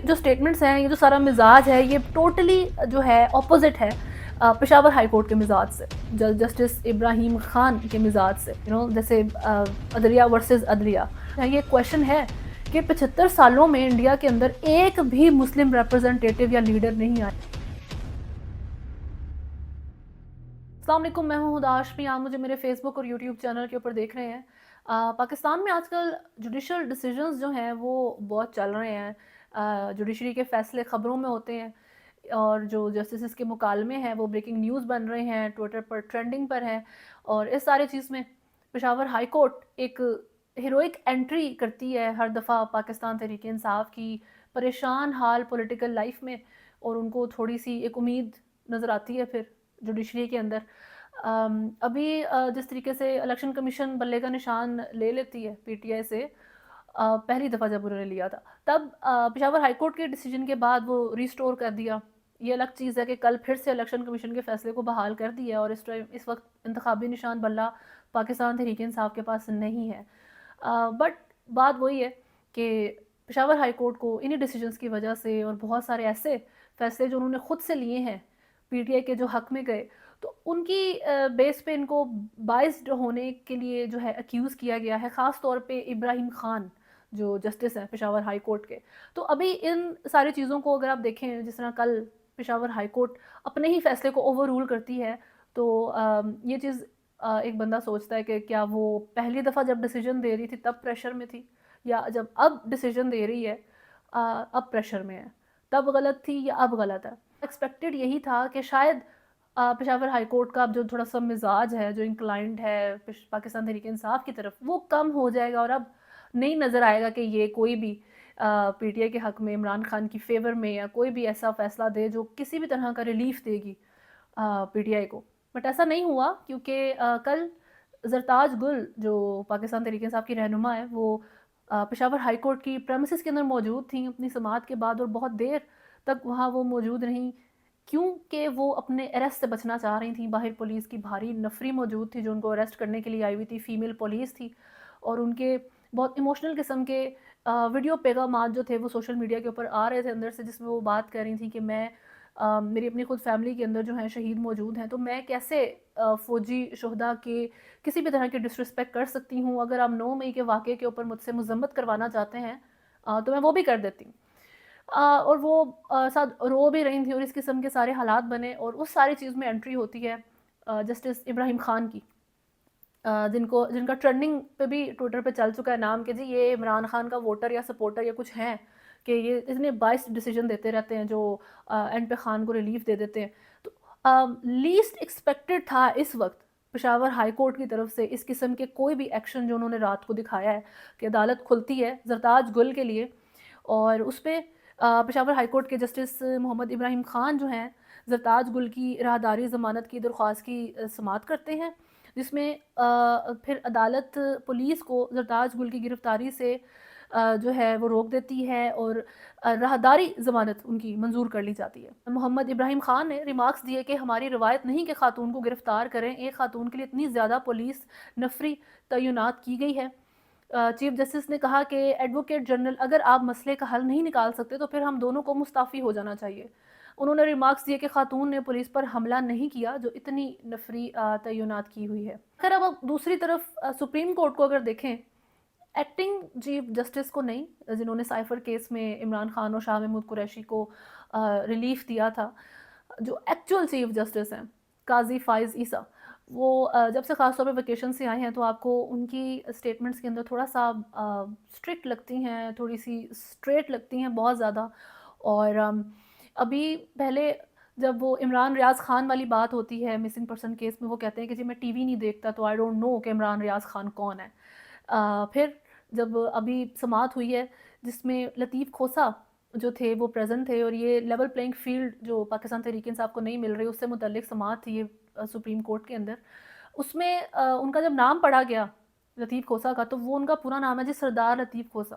جو اسٹیٹمنٹس ہیں، یہ جو سارا مزاج ہے، یہ ٹوٹلی جو ہے اپوزٹ ہے پشاور ہائی کورٹ کے مزاج سے، جسٹس ابراہیم خان کے مزاج سے، جیسے عدلیہ ورسز عدلیہ. یہ کویشچن ہے کہ 75 سالوں میں انڈیا کے اندر ایک بھی مسلم ریپرزنٹیٹیو یا لیڈر نہیں آیا. السلام علیکم، میں ہوں ہدا ہاشمی. آپ مجھے میرے فیس بک اور یوٹیوب چینل کے اوپر دیکھ رہے ہیں. پاکستان میں آج کل جوڈیشل ڈیسیجنز جو ہیں وہ بہت چل رہے ہیں. جوڈیشری کے فیصلے خبروں میں ہوتے ہیں، اور جو جسٹسز کے مکالمے ہیں وہ بریکنگ نیوز بن رہے ہیں، ٹویٹر پر ٹرینڈنگ پر ہیں. اور اس سارے چیز میں پشاور ہائی کورٹ ایک ہیروئک انٹری کرتی ہے ہر دفعہ پاکستان تحریک انصاف کی پریشان حال پولیٹیکل لائف میں، اور ان کو تھوڑی سی ایک امید نظر آتی ہے پھر جوڈیشری کے اندر. ابھی جس طریقے سے الیکشن کمیشن بلے کا نشان لے لیتی ہے پی ٹی آئی سے، پہلی دفعہ جب انہوں نے لیا تھا تب پشاور ہائی کورٹ کے ڈیسیجن کے بعد وہ ریسٹور کر دیا. یہ الگ چیز ہے کہ کل پھر سے الیکشن کمیشن کے فیصلے کو بحال کر دیا، اور اس وقت انتخابی نشان بلہ پاکستان تحریک انصاف کے پاس نہیں ہے. بٹ بات وہی ہے کہ پشاور ہائی کورٹ کو انہی ڈیسیجنز کی وجہ سے، اور بہت سارے ایسے فیصلے جو انہوں نے خود سے لیے ہیں پی ٹی آئی کے جو حق میں گئے، تو ان کی بیس پہ ان کو بائسڈ ہونے کے لیے جو ہے اکیوز کیا گیا ہے، خاص طور پہ ابراہیم خان جو جسٹس ہیں پشاور ہائی کورٹ کے. تو ابھی ان ساری چیزوں کو اگر آپ دیکھیں، جس طرح کل پشاور ہائی کورٹ اپنے ہی فیصلے کو اوور رول کرتی ہے، تو یہ چیز ایک بندہ سوچتا ہے کہ کیا وہ پہلی دفعہ جب ڈیسیجن دے رہی تھی تب پریشر میں تھی، یا جب اب ڈیسیجن دے رہی ہے اب پریشر میں ہے؟ تب غلط تھی یا اب غلط ہے؟ ایکسپیکٹڈ یہی تھا کہ شاید پشاور ہائی کورٹ کا اب جو تھوڑا سا مزاج ہے، جو انکلائنڈ ہے پاکستان تحریک انصاف کی طرف، وہ کم ہو جائے گا، اور اب نہیں نظر آئے گا کہ یہ کوئی بھی پی ٹی آئی کے حق میں عمران خان کی فیور میں یا کوئی بھی ایسا فیصلہ دے جو کسی بھی طرح کا ریلیف دے گی پی ٹی آئی کو. بٹ ایسا نہیں ہوا، کیونکہ کل زرتاج گل جو پاکستان تحریک انصاف کی رہنما ہے، وہ پشاور ہائی کورٹ کی پریمیسز کے اندر موجود تھیں اپنی سماعت کے بعد، اور بہت دیر تک وہاں وہ موجود رہیں، کیونکہ وہ اپنے اریسٹ سے بچنا چاہ رہی تھیں. باہر پولیس کی بھاری نفری موجود تھی جو ان کو اریسٹ کرنے کے لیے آئی ہوئی تھی، فیمیل پولیس تھی، اور ان کے بہت ایموشنل قسم کے ویڈیو پیغامات جو تھے وہ سوشل میڈیا کے اوپر آ رہے تھے اندر سے، جس میں وہ بات کر رہی تھیں کہ میں میری اپنی خود فیملی کے اندر جو ہیں شہید موجود ہیں، تو میں کیسے فوجی شہداء کے کسی بھی طرح کی ڈسرسپیکٹ کر سکتی ہوں. اگر آپ 9 مئی کے واقعے کے اوپر مجھ سے مذمت کروانا چاہتے ہیں تو میں وہ بھی کر دیتی ہوں. اور وہ ساتھ رو بھی رہی تھیں، اور اس قسم کے سارے حالات بنے. اور اس ساری چیز میں انٹری ہوتی ہے جسٹس ابراہیم خان کی، جن کا ٹرینڈنگ پہ بھی ٹویٹر پہ چل چکا ہے نام کہ جی یہ عمران خان کا ووٹر یا سپورٹر یا کچھ ہیں، کہ یہ اتنے بائسڈ ڈیسیجن دیتے رہتے ہیں جو اینڈ پہ خان کو ریلیف دے دیتے ہیں. تو لیسٹ ایکسپیکٹڈ تھا اس وقت پشاور ہائی کورٹ کی طرف سے اس قسم کے کوئی بھی ایکشن جو انہوں نے رات کو دکھایا ہے کہ عدالت کھلتی ہے زرتاج گل کے لیے. اور اس پہ پشاور ہائی کورٹ کے جسٹس محمد ابراہیم خان جو ہیں زرتاج گل کی راہداری ضمانت کی درخواست کی سماعت کرتے ہیں، جس میں پھر عدالت پولیس کو زرتاج گل کی گرفتاری سے جو ہے وہ روک دیتی ہے، اور راہداری ضمانت ان کی منظور کر لی جاتی ہے. محمد ابراہیم خان نے ریمارکس دیے کہ ہماری روایت نہیں کہ خاتون کو گرفتار کریں، ایک خاتون کے لیے اتنی زیادہ پولیس نفری تعینات کی گئی ہے. چیف جسٹس نے کہا کہ ایڈوکیٹ جنرل اگر آپ مسئلے کا حل نہیں نکال سکتے تو پھر ہم دونوں کو مستعفی ہو جانا چاہیے. انہوں نے ریمارکس دیے کہ خاتون نے پولیس پر حملہ نہیں کیا جو اتنی نفری تعینات کی ہوئی ہے. خیر اب دوسری طرف سپریم کورٹ کو اگر دیکھیں، ایکٹنگ چیف جسٹس کو نہیں، جنہوں نے سائفر کیس میں عمران خان اور شاہ محمود قریشی کو ریلیف دیا تھا، جو ایکچوئل چیف جسٹس ہیں قاضی فائز عیسیٰ، وہ جب سے خاص طور پہ ویکیشن سے آئے ہیں تو آپ کو ان کی اسٹیٹمنٹس کے اندر تھوڑا سا اسٹرکٹ لگتی ہیں، تھوڑی سی اسٹریٹ لگتی ہیں بہت زیادہ. اور ابھی پہلے جب وہ عمران ریاض خان والی بات ہوتی ہے مسنگ پرسن کیس میں، وہ کہتے ہیں کہ جی میں ٹی وی نہیں دیکھتا تو آئی ڈونٹ نو کہ عمران ریاض خان کون ہے. پھر جب ابھی سماعت ہوئی ہے جس میں لطیف کھوسہ جو تھے وہ پریزنٹ تھے، اور یہ لیول پلینگ فیلڈ جو پاکستان تحریک انصاف کو نہیں مل رہی اس سے متعلق سماعت تھی یہ سپریم کورٹ کے اندر، اس میں ان کا جب نام پڑھا گیا لطیف کھوسہ کا، تو وہ ان کا پورا نام ہے جی سردار لطیف کھوسہ،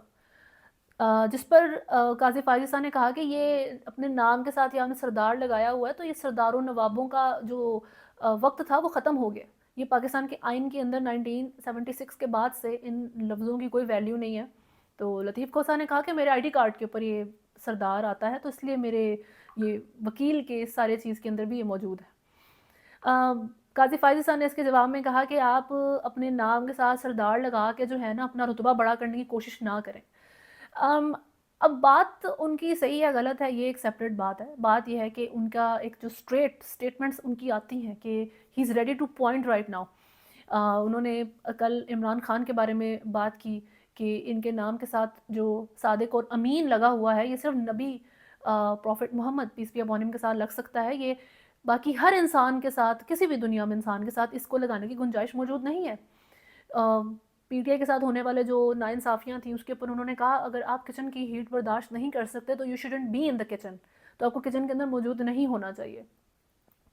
جس پر قاضی فائز عیسیٰ نے کہا کہ یہ اپنے نام کے ساتھ آپ نے سردار لگایا ہوا ہے تو یہ سردار و نوابوں کا جو وقت تھا وہ ختم ہو گیا. یہ پاکستان کے آئین کے اندر 1976 کے بعد سے ان لفظوں کی کوئی ویلیو نہیں ہے. تو لطیف کھوسہ نے کہا کہ میرے آئی ڈی کارڈ کے اوپر یہ سردار آتا ہے، تو اس لیے میرے یہ وکیل کے سارے چیز کے اندر بھی یہ موجود ہے۔ قاضی فائزی صاحب نے اس کے جواب میں کہا کہ آپ اپنے نام کے ساتھ سردار لگا کے جو ہے نا اپنا رتبہ بڑا کرنے کی کوشش نہ کریں۔ ام، اب بات ان کی صحیح ہے غلط ہے یہ ایک سیپریٹ بات ہے، بات یہ ہے کہ ان کا ایک جو اسٹیٹمنٹس ان کی آتی ہیں کہ he is ready to point right now. انہوں نے کل عمران خان کے بارے میں بات کی کہ ان کے نام کے ساتھ جو صادق اور امین لگا ہوا ہے یہ صرف نبی prophet Muhammad peace be upon him کے ساتھ لگ سکتا ہے، یہ باقی ہر انسان کے ساتھ، کسی بھی دنیا میں انسان کے ساتھ اس کو لگانے کی گنجائش موجود نہیں ہے۔ پی ٹی آئی کے ساتھ ہونے والے جو ناانصافیاں تھیں اس کے اوپر انہوں نے کہا اگر آپ کچن کی ہیٹ برداشت نہیں کر سکتے تو you shouldn't be in the kitchen, تو آپ کو کچن کے اندر موجود نہیں ہونا چاہیے۔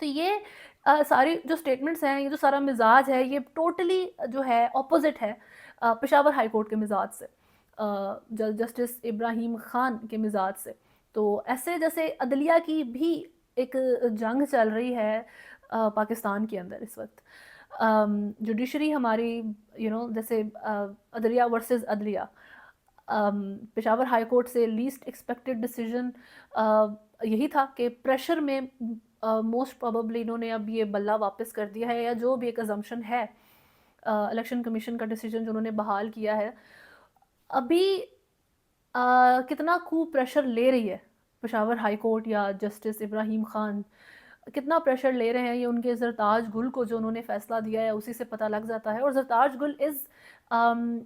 تو یہ ساری جو سٹیٹمنٹس ہیں، یہ جو سارا مزاج ہے، یہ ٹوٹلی جو ہے اپوزٹ ہے پشاور ہائی کورٹ کے مزاج سے، جسٹس ابراہیم خان کے مزاج سے۔ تو ایسے جیسے عدلیہ کی بھی ایک جنگ چل رہی ہے پاکستان کے اندر اس وقت، جوڈیشری ہماری جیسے عدلیہ ورسز عدلیہ، پشاور ہائی کورٹ سے لیسٹ ایکسپیکٹڈ ڈیسیجن یہی تھا کہ پریشر میں موسٹ پروبیبلی انہوں نے اب یہ بلہ واپس کر دیا ہے، یا جو بھی ایک ازمپشن ہے الیکشن کمیشن کا ڈیسیجن جو انہوں نے بحال کیا ہے، ابھی کتنا خوب پریشر لے رہی ہے پشاور ہائی کورٹ یا جسٹس ابراہیم خان، کتنا پریشر لے رہے ہیں یہ ان کے زرتاج گل کو جو انہوں نے فیصلہ دیا ہے اسی سے پتہ لگ جاتا ہے۔ اور زرتاج گل از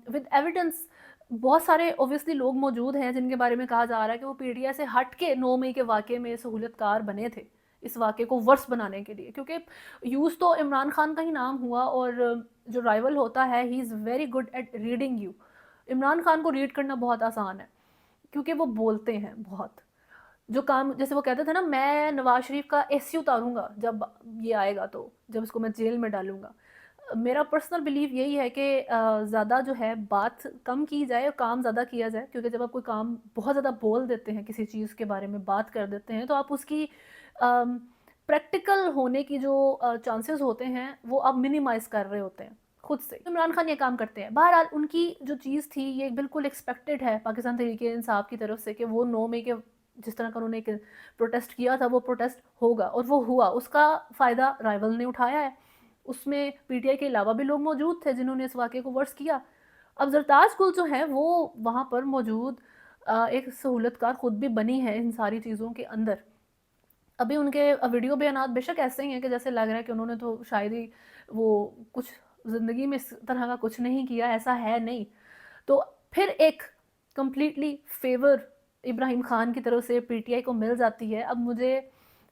ود ایویڈنس، بہت سارے اوبویسلی لوگ موجود ہیں جن کے بارے میں کہا جا رہا ہے کہ وہ پی ڈی آئی سے ہٹ کے 9 مئی کے واقعے میں سہولت کار بنے تھے اس واقعے کو ورس بنانے کے لیے، کیونکہ یوز تو عمران خان کا ہی نام ہوا اور جو رائیول ہوتا ہے he is very good at reading you. Imran Khan کو ریڈ کرنا بہت آسان ہے کیونکہ وہ بولتے ہیں بہت، جو کام جیسے وہ کہتے تھے نا میں نواز شریف کا اے سی اتاروں گا جب یہ آئے گا، تو جب اس کو میں جیل میں ڈالوں گا۔ میرا پرسنل بلیو یہی ہے کہ زیادہ جو ہے بات کم کی جائے اور کام زیادہ کیا جائے، کیونکہ جب آپ کوئی کام بہت زیادہ بول دیتے ہیں، کسی چیز کے بارے میں بات کر دیتے ہیں، تو آپ اس کی پریکٹیکل ہونے کی جو چانسز ہوتے ہیں وہ آپ منیمائز کر رہے ہوتے ہیں خود سے۔ عمران خان یہ کام کرتے ہیں، بہرحال ان کی جو چیز تھی یہ بالکل ایکسپیکٹڈ ہے پاکستان تحریک انصاف کی طرف سے کہ وہ 9 مئی کے جس طرح کا انہوں نے ایک پروٹیسٹ کیا تھا وہ پروٹیسٹ ہوگا، اور وہ ہوا، اس کا فائدہ رائیول نے اٹھایا ہے۔ اس میں پی ٹی آئی کے علاوہ بھی لوگ موجود تھے جنہوں نے اس واقعے کو ورس کیا۔ اب زرتاج گل جو ہے وہ وہاں پر موجود ایک سہولت کار خود بھی بنی ہے ان ساری چیزوں کے اندر۔ ابھی ان کے ویڈیو بیانات بے شک ایسے ہی ہیں کہ جیسے لگ رہا ہے کہ انہوں نے تو شاید ہی وہ کچھ زندگی میں اس طرح کا کچھ نہیں کیا، ایسا ہے نہیں۔ تو پھر ایک کمپلیٹلی فیور ابراہیم خان کی طرف سے پی ٹی آئی کو مل جاتی ہے۔ اب مجھے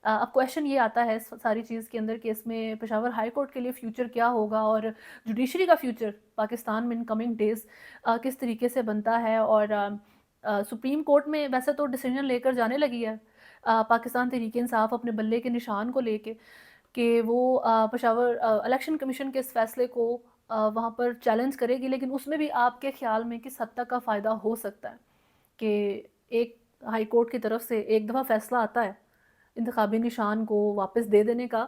اب کویشچن یہ آتا ہے اس ساری چیز کے اندر کہ اس میں پشاور ہائی کورٹ کے لیے فیوچر کیا ہوگا اور جوڈیشری کا فیوچر پاکستان میں ان کمنگ ڈیز کس طریقے سے بنتا ہے۔ اور سپریم کورٹ میں ویسے تو ڈیسیجن لے کر جانے لگی ہے پاکستان تحریک انصاف اپنے بلے کے نشان کو لے کے کہ وہ پشاور الیکشن کمیشن کے اس فیصلے کو وہاں پر چیلنج کرے گی، لیکن اس میں بھی آپ کے خیال میں کس حد تک کا فائدہ ہو سکتا ہے کہ ایک ہائی کورٹ کی طرف سے ایک دفعہ فیصلہ آتا ہے انتخابی نشان کو واپس دے دینے کا،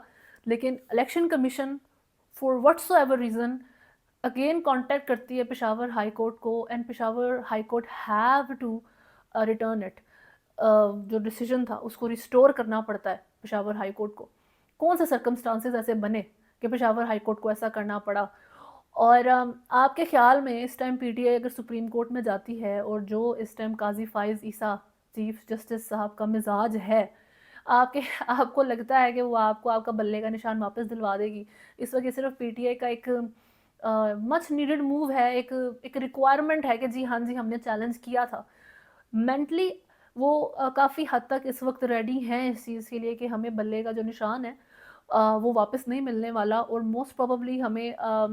لیکن election commission for whatsoever reason again contact کرتی ہے پشاور ہائی کورٹ کو، and Peshawar high court have to return it, جو ڈیسیجن تھا اس کو ریسٹور کرنا پڑتا ہے پشاور ہائی کورٹ کو۔ کون سے سرکمسٹانسز ایسے بنے کہ پشاور ہائی کورٹ کو ایسا کرنا پڑا؟ اور آپ کے خیال میں اس ٹائم پی ٹی آئی اگر سپریم کورٹ میں جاتی ہے اور جو اس ٹائم قاضی فائز عیسیٰ چیف جسٹس صاحب کا مزاج ہے، آپ کو لگتا ہے کہ وہ آپ کو آپ کا بلے کا نشان واپس دلوا دے گی؟ اس وقت یہ صرف پی ٹی آئی کا ایک مچ نیڈڈ موو ہے، ایک ریکوائرمنٹ ہے کہ جی ہاں جی ہم نے چیلنج کیا تھا۔ مینٹلی وہ کافی حد تک اس وقت ریڈی ہیں اس چیز کے لیے کہ ہمیں بلے کا جو نشان ہے وہ واپس نہیں ملنے والا، اور موسٹ پروبیبلی ہمیں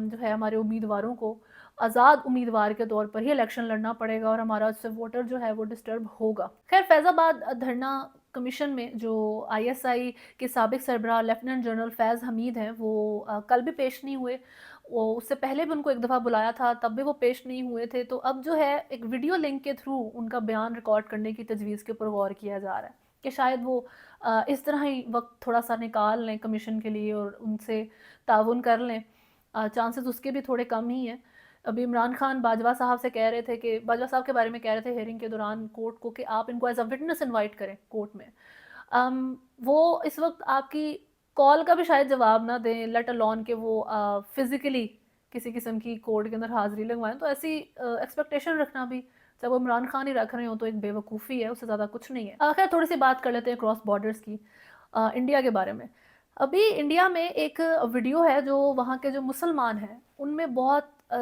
جو ہے ہمارے امیدواروں کو آزاد امیدوار کے طور پر ہی الیکشن لڑنا پڑے گا، اور ہمارا اس سے ووٹر جو ہے وہ ڈسٹرب ہوگا۔ خیر فیض آباد دھرنا کمیشن میں جو آئی ایس آئی کے سابق سربراہ لیفٹیننٹ جنرل فیض حمید ہیں وہ کل بھی پیش نہیں ہوئے، وہ اس سے پہلے بھی ان کو ایک دفعہ بلایا تھا تب بھی وہ پیش نہیں ہوئے تھے۔ تو اب جو ہے ایک ویڈیو لنک کے تھرو ان کا بیان ریکارڈ کرنے کی تجویز کے اوپر غور کیا جا رہا ہے کہ شاید وہ اس طرح ہی وقت تھوڑا سا نکال لیں کمیشن کے لیے اور ان سے تعاون کر لیں، چانسز اس کے بھی تھوڑے کم ہی ہیں۔ ابھی عمران خان باجوہ صاحب سے کہہ رہے تھے کہ باجوہ صاحب کے بارے میں کہہ رہے تھے ہیئرنگ کے دوران کورٹ کو کہ آپ ان کو ایز اے وٹنس انوائٹ کریں کورٹ میں. وہ اس وقت آپ کی کال کا بھی شاید جواب نہ دیں، لیٹ الون کہ وہ فزیکلی کسی قسم کی کورٹ کے اندر حاضری لگوائیں. تو ایسی ایکسپیکٹیشن رکھنا بھی جب وہ عمران خان ہی رکھ رہے ہوں تو ایک بے وقوفی ہے، اس سے زیادہ کچھ نہیں ہے. خیر تھوڑی سی بات کر لیتے ہیں کراس بارڈرز کی، انڈیا کے بارے میں. ابھی انڈیا میں ایک ویڈیو ہے جو وہاں کے جو مسلمان ہیں ان میں بہت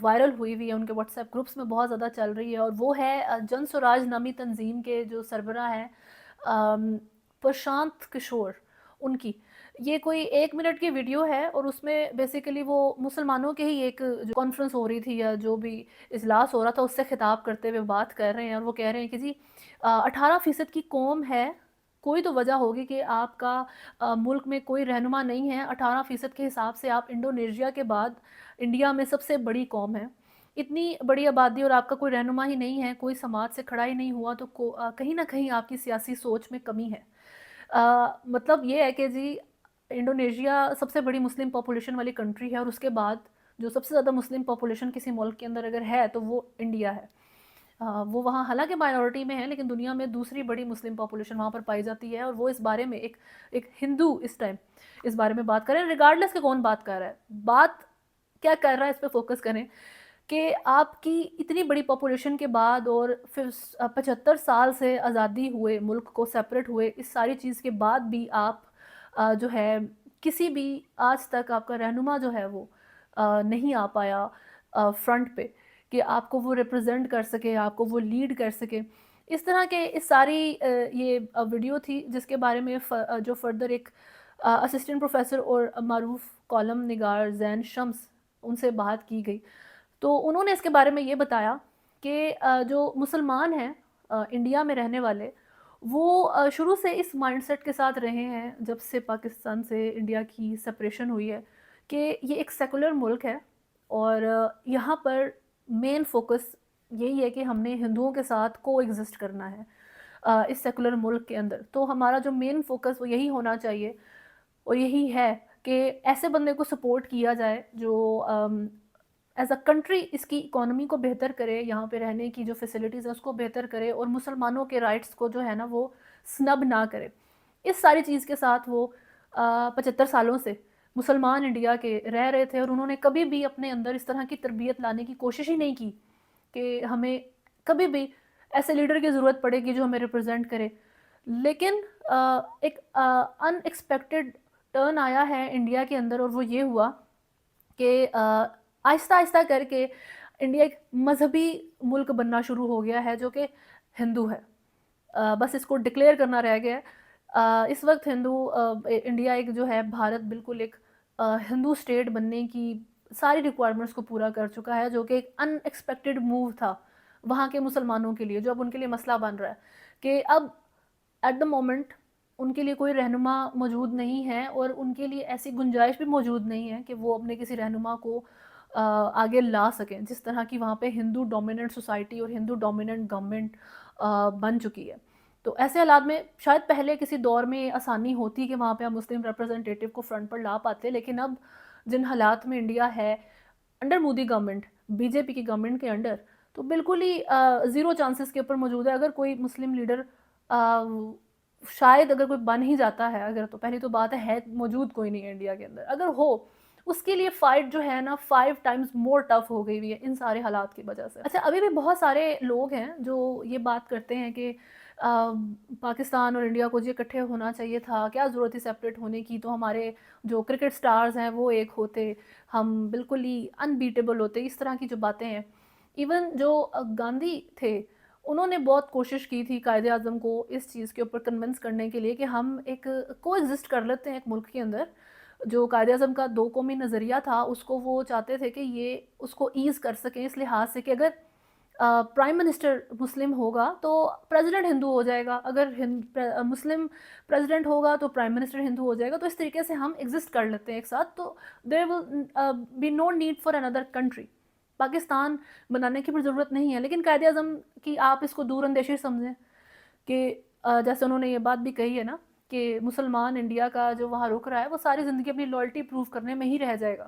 وائرل ہوئی ہوئی ہے، ان کے واٹس ایپ گروپس میں بہت زیادہ چل رہی ہے، اور وہ ہے جن سوراج نامی تنظیم کے جو سربراہ ہیں پرشانت کشور، ان کی یہ کوئی 1 منٹ کی ویڈیو ہے، اور اس میں بیسیکلی وہ مسلمانوں کے ہی ایک جو کانفرنس ہو رہی تھی یا جو بھی اجلاس ہو رہا تھا اس سے خطاب کرتے ہوئے بات کر رہے ہیں، اور وہ کہہ رہے ہیں کہ جی 18% کی قوم ہے، کوئی تو وجہ ہوگی کہ آپ کا ملک میں کوئی رہنما نہیں ہے. 18% کے حساب سے آپ انڈونیشیا کے بعد انڈیا میں سب سے بڑی قوم ہے. اتنی بڑی آبادی اور آپ کا کوئی رہنما ہی نہیں ہے، کوئی سماج سے کھڑا ہی نہیں ہوا، تو کہیں نہ کہیں آپ کی سیاسی سوچ میں کمی ہے. مطلب یہ ہے کہ جی انڈونیشیا سب سے بڑی مسلم پاپولیشن والی کنٹری ہے، اور اس کے بعد جو سب سے زیادہ مسلم پاپولیشن کسی ملک کے اندر اگر ہے تو وہ انڈیا ہے. وہ وہاں حالانکہ مائنورٹی میں ہے لیکن دنیا میں دوسری بڑی مسلم پاپولیشن وہاں پر پائی جاتی ہے، اور وہ اس بارے میں ایک ہندو اس ٹائم اس بارے میں بات کریں، ریگارڈلیس کہ کون بات کر رہا ہے، بات کیا کر رہا ہے اس پہ فوکس کریں کہ آپ کی اتنی بڑی پاپولیشن کے بعد اور پھر 75 سال سے آزادی ہوئے ملک کو سیپریٹ ہوئے، اس ساری چیز کے بعد بھی آپ جو ہے کسی بھی آج تک آپ کا رہنما جو ہے وہ نہیں آ پایا فرنٹ پہ کہ آپ کو وہ ریپرزینٹ کر سکے، آپ کو وہ لیڈ کر سکے. اس طرح کے اس ساری یہ ویڈیو تھی جس کے بارے میں جو فردر ایک اسسٹنٹ پروفیسر اور معروف کالم نگار زین شمس ان سے بات کی گئی، تو انہوں نے اس کے بارے میں یہ بتایا کہ جو مسلمان ہیں انڈیا میں رہنے والے، وہ شروع سے اس مائنڈ سیٹ کے ساتھ رہے ہیں جب سے پاکستان سے انڈیا کی سپریشن ہوئی ہے کہ یہ ایک سیکولر ملک ہے، اور یہاں پر مین فوکس یہی ہے کہ ہم نے ہندوؤں کے ساتھ کو ایگزسٹ کرنا ہے اس سیکولر ملک کے اندر. تو ہمارا جو مین فوکس وہ یہی ہونا چاہیے، اور یہی ہے کہ ایسے بندے کو سپورٹ کیا جائے جو ایز اے کنٹری اس کی اکانومی کو بہتر کرے، یہاں پہ رہنے کی جو فیسلٹیز ہیں اس کو بہتر کرے، اور مسلمانوں کے رائٹس کو جو ہے نا وہ سنب نہ کرے. اس ساری چیز کے ساتھ وہ 75 سالوں سے مسلمان انڈیا کے رہ رہے تھے، اور انہوں نے کبھی بھی اپنے اندر اس طرح کی تربیت لانے کی کوشش ہی نہیں کی کہ ہمیں کبھی بھی ایسے لیڈر کی ضرورت پڑے گی جو ہمیں ریپرزینٹ کرے. لیکن ایک ان ایکسپیکٹڈ ٹرن آیا ہے انڈیا کے اندر، اور وہ یہ ہوا کہ آہستہ آہستہ کر کے انڈیا ایک مذہبی ملک بننا شروع ہو گیا ہے جو کہ ہندو ہے. بس اس کو ڈکلیئر کرنا رہ گیا ہے. اس وقت انڈیا ایک جو ہے بھارت بالکل ایک ہندو اسٹیٹ بننے کی ساری ریکوائرمنٹس کو پورا کر چکا ہے، جو کہ ایک ان ایکسپیکٹڈ موو تھا وہاں کے مسلمانوں کے لیے، جو اب ان کے لیے مسئلہ بن رہا ہے کہ اب ایٹ دا مومنٹ ان کے لیے کوئی رہنما موجود نہیں ہے، اور ان کے لیے ایسی گنجائش بھی موجود نہیں ہے کہ وہ اپنے کسی رہنما کو آگے لا سکیں، جس طرح کی وہاں پہ ہندو ڈومیننٹ سوسائٹی اور ہندو ڈومیننٹ گورنمنٹ بن چکی ہے. تو ایسے حالات میں شاید پہلے کسی دور میں آسانی ہوتی کہ وہاں پہ ہم مسلم ریپرزنٹیٹیو کو فرنٹ پر لا پاتے، لیکن اب جن حالات میں انڈیا ہے under Modi government, B J P کی گورنمنٹ کے انڈر، تو بالکل ہی زیرو چانسز کے اوپر موجود ہے. اگر کوئی مسلم لیڈر شاید اگر کوئی بن ہی جاتا ہے، اگر تو پہلی تو بات ہے موجود کوئی نہیں ہے انڈیا کے اندر، اگر ہو اس کے لیے فائٹ جو ہے نا 5 ٹائمز مور ٹف ہو گئی ہوئی ہے ان سارے حالات کی وجہ سے. اچھا ابھی بھی بہت سارے لوگ ہیں جو یہ بات کرتے ہیں کہ پاکستان اور انڈیا کو جی اکٹھے ہونا چاہیے تھا، کیا ضرورت تھی سیپریٹ ہونے کی، تو ہمارے جو کرکٹ سٹارز ہیں وہ ایک ہوتے، ہم بالکل ہی انبیٹیبل ہوتے، اس طرح کی جو باتیں ہیں. ایون جو گاندھی تھے انہوں نے بہت کوشش کی تھی قائد اعظم کو اس چیز کے اوپر کنونس کرنے کے لیے کہ ہم ایک کو ایگزسٹ کر لیتے ہیں ایک ملک کے اندر. جو قائد اعظم کا 2 قومی نظریہ تھا اس کو وہ چاہتے تھے کہ یہ اس کو ایز کر سکیں اس لحاظ سے کہ اگر پرائم منسٹر مسلم ہوگا تو پریزیڈنٹ ہندو ہو جائے گا، اگر مسلم پریزیڈنٹ ہوگا تو پرائم منسٹر ہندو ہو جائے گا. تو اس طریقے سے ہم ایگزسٹ کر لیتے ہیں ایک ساتھ، تو there will be no need for another country. Pakistan بنانے کی بھی ضرورت نہیں ہے. لیکن قائد اعظم کی آپ اس کو دور اندیشی سمجھیں کہ جیسے انہوں نے یہ بات بھی کہی ہے نا کہ مسلمان انڈیا کا جو وہاں رک رہا ہے وہ ساری زندگی اپنی لائلٹی پروف کرنے میں ہی رہ جائے گا،